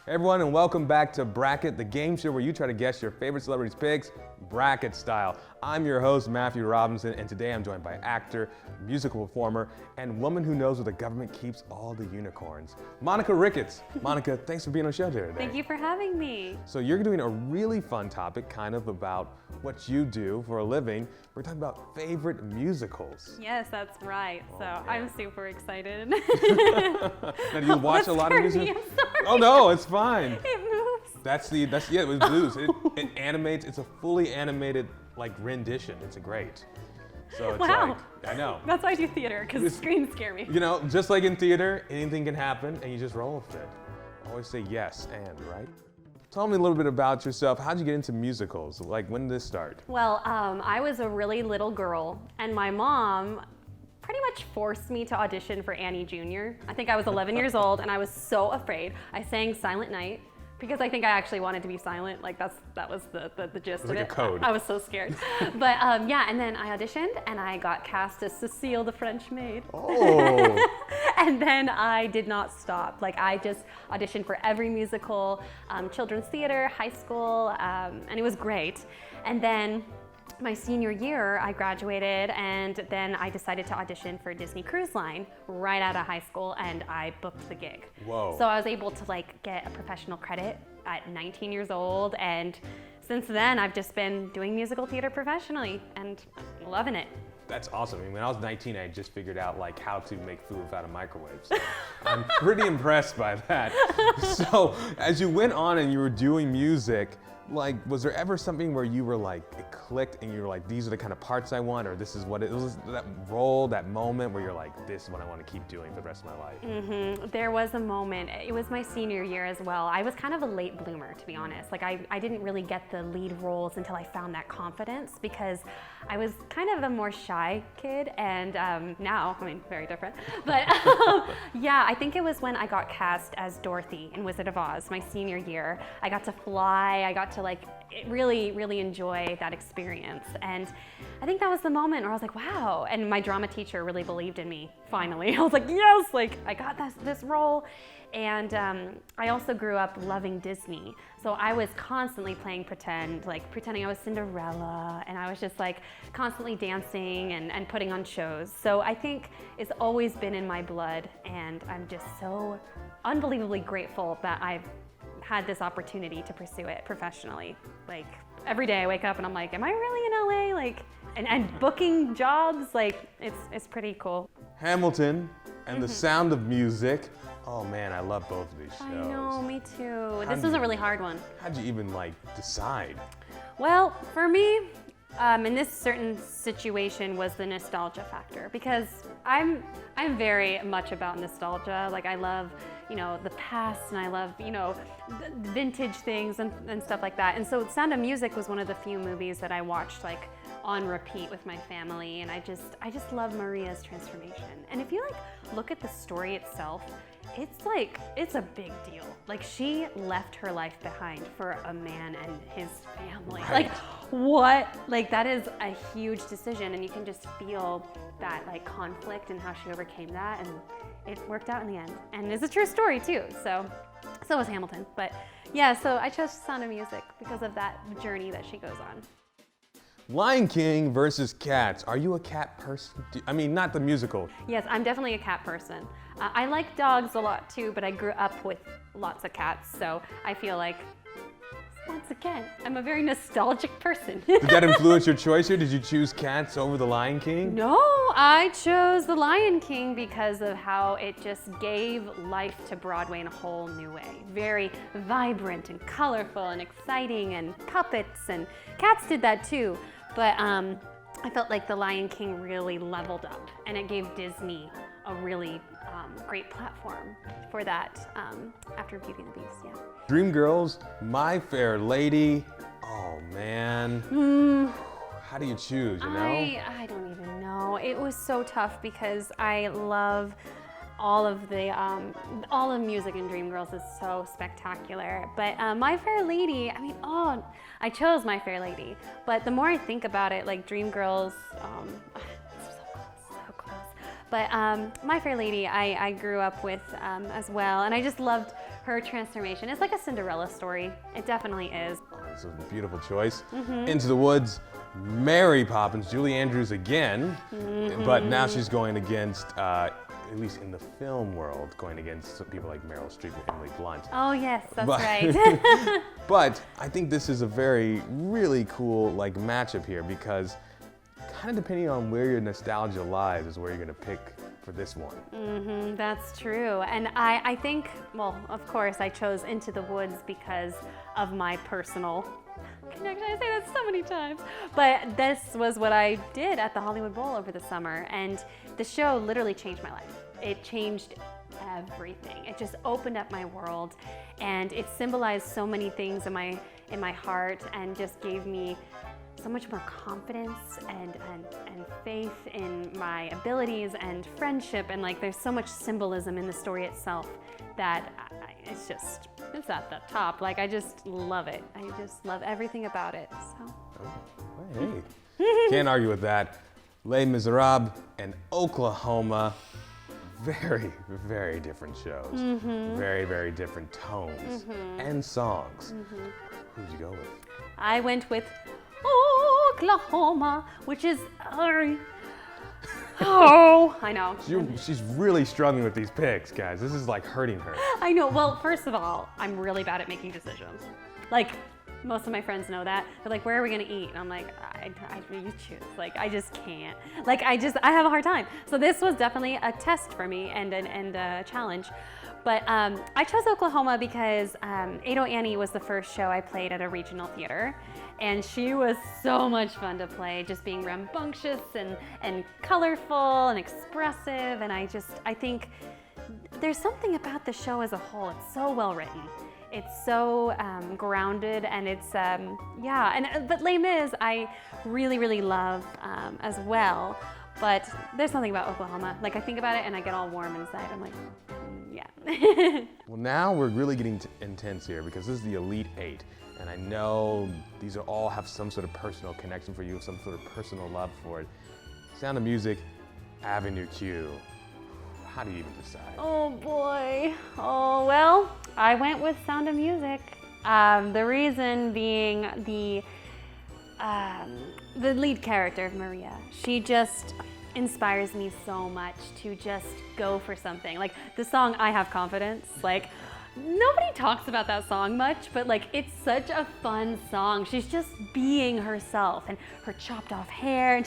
Hey everyone, and welcome back to Bracket, the game show where you try to guess your favorite celebrities' picks, bracket style. I'm your host, Matthew Robinson, and today I'm joined by actor, musical performer, and woman who knows where the government keeps all the unicorns, Monica Ricketts. Monica, thanks for being on the show today. Thank you for having me. So you're doing a really fun topic, kind of about what you do for a living. We're talking about favorite musicals. Yes, that's right. So I'm super excited. Now, do you watch a lot of musicals? I'm sorry. Oh no, it's fine. It moves. That's it was blues. It animates. It's a fully animated like rendition. It's great. So it's Wow. like I know. That's why I do theater, because screens scare me. You know, just like in theater, anything can happen, and you just roll with it. Always say yes and right. Tell me a little bit about yourself. How'd you get into musicals? Like, when did this start? Well, I was a really little girl, and my mom pretty much forced me to audition for Annie Jr. I think I was 11 years old, and I was so afraid. I sang Silent Night because I think I actually wanted to be silent. Like that was the gist of like it. a code. I was so scared. But yeah, and then I auditioned, and I got cast as Cecile the French maid. Oh. And then I did not stop. Like I just auditioned for every musical, children's theater, high school, and it was great. And then my senior year, I graduated, and then I decided to audition for Disney Cruise Line right out of high school, and I booked the gig. Whoa. So I was able to like get a professional credit at 19 years old, and since then I've just been doing musical theater professionally and loving it. That's awesome. I mean, when I was 19, I just figured out like how to make food without a microwave. So I'm pretty impressed by that. So as you went on and you were doing music, like, was there ever something where you were like, it clicked and you were like, these are the kind of parts I want, or this is what it was, that role, that moment where you're like, this is what I want to keep doing for the rest of my life? Mm-hmm. There was a moment, it was my senior year as well. I was kind of a late bloomer, to be honest. Like I didn't really get the lead roles until I found that confidence, because I was kind of a more shy kid, and now, I mean, very different. But yeah, I think it was when I got cast as Dorothy in Wizard of Oz, my senior year. I got to fly, I got to like really, really enjoy that experience. And I think that was the moment where I was like, wow. And my drama teacher really believed in me, finally. I was like, yes, like I got this role. And I also grew up loving Disney. So I was constantly playing pretend, like pretending I was Cinderella, and I was just like constantly dancing and putting on shows. So I think it's always been in my blood, and I'm just so unbelievably grateful that I've had this opportunity to pursue it professionally. Like every day I wake up and I'm like, am I really in LA? Like, and booking jobs, like it's pretty cool. Hamilton and The Sound of Music. Oh man, I love both of these shows. I know, me too. This was a really hard one. How'd you even like decide? Well, for me, in this certain situation was the nostalgia factor, because I'm very much about nostalgia. Like I love, you know, the past, and I love, you know, vintage things and stuff like that. And so Sound of Music was one of the few movies that I watched like on repeat with my family, and I just love Maria's transformation. And if you like look at the story itself, it's a big deal. Like she left her life behind for a man and his family. Right. Like what? Like that is a huge decision, and you can just feel that like conflict and how she overcame that, and it worked out in the end. And it's a true story too. So was Hamilton. But yeah, so I chose Sound of Music because of that journey that she goes on. Lion King versus Cats. Are you a cat person? I mean, not the musical. Yes, I'm definitely a cat person. I like dogs a lot too, but I grew up with lots of cats, so I feel like, once again, I'm a very nostalgic person. Did that influence your choice here? Did you choose Cats over the Lion King? No, I chose The Lion King because of how it just gave life to Broadway in a whole new way. Very vibrant and colorful and exciting, and puppets, and Cats did that too. But I felt like The Lion King really leveled up, and it gave Disney a really great platform for that after Beauty and the Beast, yeah. Dreamgirls, My Fair Lady. Oh man. How do you choose, you know? I don't even know. It was so tough because I love all of the music in Dreamgirls is so spectacular. But My Fair Lady, I mean, I chose My Fair Lady. But the more I think about it, like Dreamgirls, so close. But My Fair Lady, I grew up with as well, and I just loved her transformation. It's like a Cinderella story. It definitely is. Oh, it's a beautiful choice. Into the Woods, Mary Poppins, Julie Andrews again, but now she's going against, at least in the film world, going against people like Meryl Streep and Emily Blunt. Oh yes, that's right. But I think this is a really cool like matchup here, because kind of depending on where your nostalgia lies is where you're gonna pick for this one. That's true. And I think, well, of course, I chose Into the Woods because of my personal connection. I say that so many times. But this was what I did at the Hollywood Bowl over the summer. And the show literally changed my life. It changed everything. It just opened up my world. And it symbolized so many things in my heart, and just gave me so much more confidence and faith in my abilities and friendship, and like there's so much symbolism in the story itself that it's at the top. Like I just love it. I just love everything about it. So. Oh, hey, can't argue with that. Les Miserables and Oklahoma, very, very different shows. Very, very different tones and songs. Who'd you go with? I went with Oklahoma, which is I know. She's really struggling with these picks, guys. This is like hurting her. I know. Well, first of all, I'm really bad at making decisions. Like, most of my friends know that. They're like, where are we gonna eat? And I'm like, you choose. Like, I just can't. Like, I have a hard time. So this was definitely a test for me and a challenge. But I chose Oklahoma because Ado Annie was the first show I played at a regional theater. And she was so much fun to play, just being rambunctious and colorful and expressive. And I think there's something about the show as a whole. It's so well written. It's so grounded, and it's, but Les Mis I really, really love as well. But there's something about Oklahoma. Like, I think about it and I get all warm inside. I'm like, yeah. Well, now we're really getting intense here, because this is the Elite Eight. And I know these all have some sort of personal connection for you, some sort of personal love for it. Sound of Music, Avenue Q. How do you even decide? Oh boy. Oh, well, I went with Sound of Music. The reason being the lead character of Maria. She just inspires me so much to just go for something. Like the song I Have Confidence, like nobody talks about that song much, but like it's such a fun song. She's just being herself, and her chopped off hair, and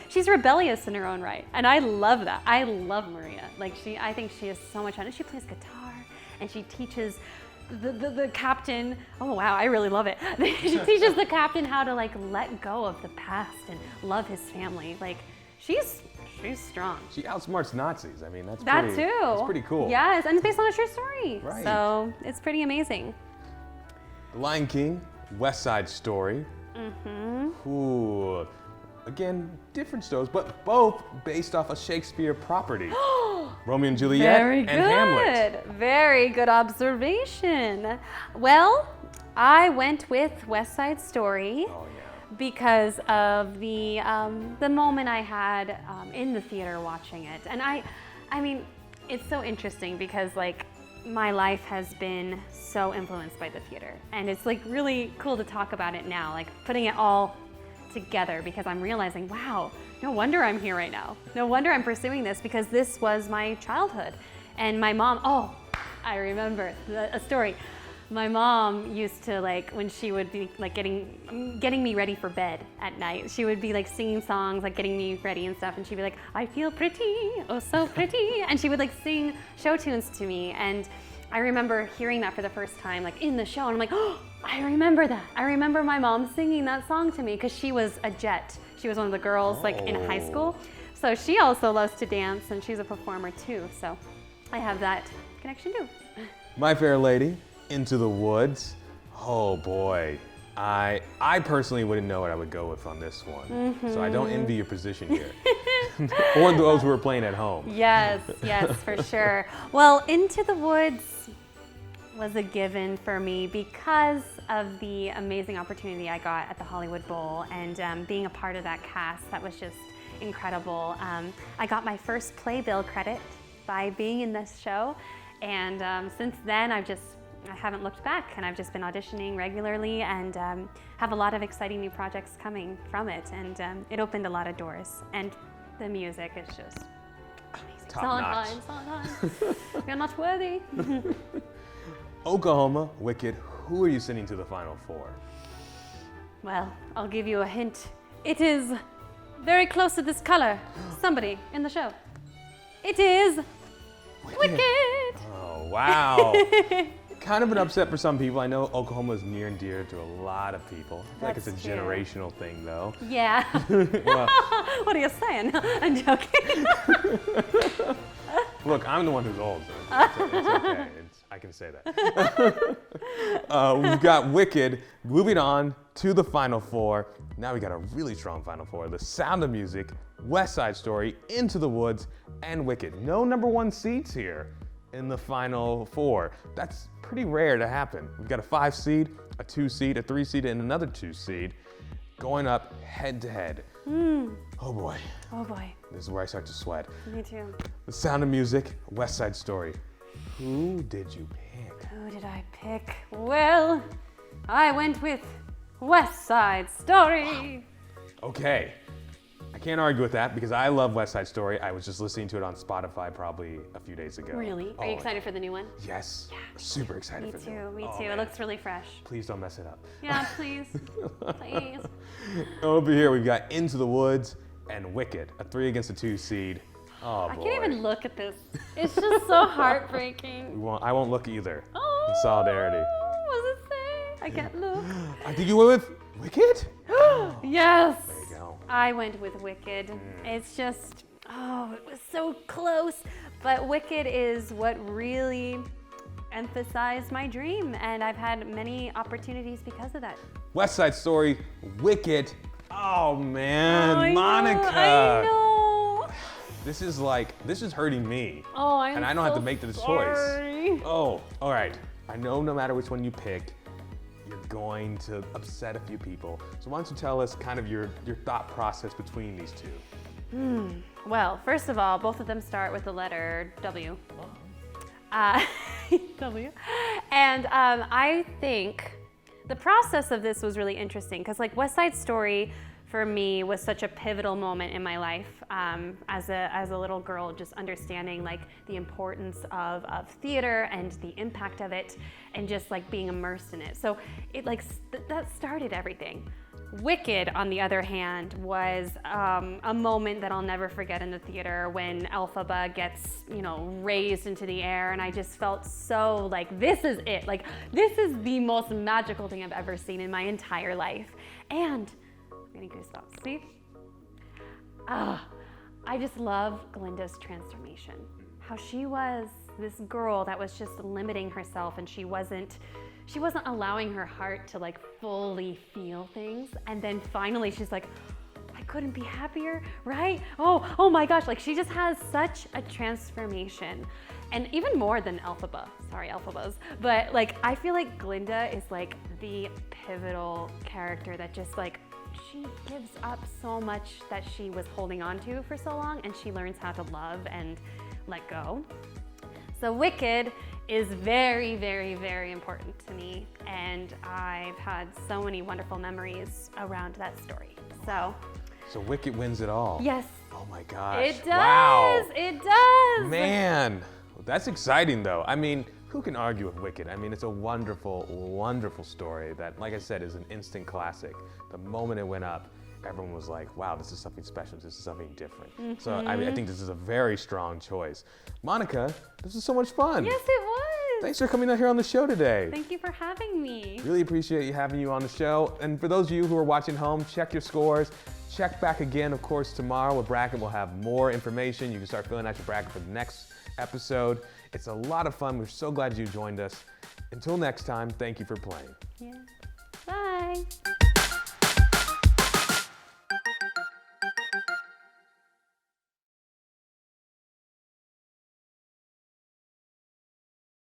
she's rebellious in her own right. And I love that. I love Maria. Like I think she is so much fun. And she plays guitar, and she teaches the captain, oh wow, I really love it. She teaches the captain how to like let go of the past and love his family. Like she's strong. She outsmarts Nazis. I mean, that's pretty cool. Yes, and it's based on a true story. Right. So it's pretty amazing. The Lion King, West Side Story. Ooh, again, different stories, but both based off a Shakespeare property. Romeo and Juliet and Hamlet. Very good observation. Well, I went with West Side Story. Oh, yeah. Because of the moment I had in the theater watching it. And I mean, it's so interesting because like my life has been so influenced by the theater. And it's like really cool to talk about it now, like putting it all together, because I'm realizing, wow, no wonder I'm here right now. No wonder I'm pursuing this, because this was my childhood. And my mom, I remember a story. My mom used to, like, when she would be like getting me ready for bed at night, she would be like singing songs, like getting me ready and stuff, and she'd be like, I feel pretty, oh so pretty, and she would like sing show tunes to me. And I remember hearing that for the first time, like in the show, and I'm like, oh, I remember that. I remember my mom singing that song to me, because she was a Jet. She was one of the girls like in high school. So she also loves to dance, and she's a performer too. So I have that connection too. My Fair Lady, Into the Woods. Oh boy. I personally wouldn't know what I would go with on this one. So I don't envy your position here. Or those who are playing at home. Yes, for sure. Well, Into the Woods was a given for me because of the amazing opportunity I got at the Hollywood Bowl, and being a part of that cast that was just incredible. I got my first playbill credit by being in this show, and since then I haven't looked back, and I've just been auditioning regularly and have a lot of exciting new projects coming from it, and it opened a lot of doors, and the music is just amazing. Top notch. Sondheim. You're not worthy. Oklahoma, Wicked, who are you sending to the Final Four? Well, I'll give you a hint. It is very close to this color. Somebody in the show. It is Wicked. Oh, wow. Kind of an upset for some people. I know Oklahoma is near and dear to a lot of people. I feel like it's a That's true. generational thing, though. Yeah. Well, What are you saying? I'm joking. look, I'm the one who's old, so it's okay. I can say that. We've got Wicked moving on to the Final Four. Now we got a really strong Final Four. The Sound of Music, West Side Story, Into the Woods, and Wicked. No number one seeds here in the Final Four. That's pretty rare to happen. We've got a 5 seed, a 2 seed, a 3 seed, and another 2 seed going up head to head. Oh boy. Oh boy. This is where I start to sweat. Me too. The Sound of Music, West Side Story. Who did you pick? Who did I pick? Well, I went with West Side Story. Okay. I can't argue with that because I love West Side Story. I was just listening to it on Spotify probably a few days ago. Really? Are you excited for the new one? Yes. Super excited Me for that. too, me Oh, too. It man. looks really fresh. Please don't mess it up. Yeah, please. Please. Over here we've got Into the Woods and Wicked, a 3 against a 2 seed. Oh boy. I can't even look at this. It's just so heartbreaking. I won't look either. Oh, In solidarity. What does it say? I can't look. I think you went with Wicked? Yes. There you go. I went with Wicked. It's just, it was so close. But Wicked is what really emphasized my dream, and I've had many opportunities because of that. West Side Story, Wicked. Oh man, I Monica. I know. This is hurting me. Oh, I'm And I don't have to make this choice. sorry. Oh, all right. I know no matter which one you pick, you're going to upset a few people. So why don't you tell us kind of your thought process between these two? Well, first of all, both of them start with the letter W. W. And I think the process of this was really interesting because like West Side Story for me was such a pivotal moment in my life as a little girl, just understanding like the importance of theater and the impact of it and just like being immersed in it. So it like that started everything. Wicked, on the other hand, was a moment that I'll never forget in the theater when Elphaba gets, raised into the air, and I just felt so like, this is it. Like, this is the most magical thing I've ever seen in my entire life. And I'm getting goosebumps. See? I just love Glinda's transformation. How she was this girl that was just limiting herself, and she wasn't allowing her heart to like fully feel things. And then finally she's like, I couldn't be happier, right? Oh my gosh, like she just has such a transformation. And even more than Elphaba, sorry Elphabas, but like I feel like Glinda is like the pivotal character that just like, she gives up so much that she was holding on to for so long, and she learns how to love and let go. So Wicked is very, very, very important to me, and I've had so many wonderful memories around that story. So Wicked wins it all. yes. Oh my gosh. It does. Wow. It does. Man, that's exciting though. I mean, who can argue with Wicked? I mean, it's a wonderful, wonderful story that, like I said, is an instant classic. The moment it went up, everyone was like, wow, this is something special. This is something different. So I think this is a very strong choice. Monica, this was so much fun. Yes, it was. Thanks for coming out here on the show today. Thank you for having me. Really appreciate having you on the show. And for those of you who are watching home, check your scores. Check back again, of course, tomorrow with Brackett. We'll have more information. You can start filling out your bracket for the next episode. It's a lot of fun. We're so glad you joined us. Until next time, thank you for playing. Yeah. Bye.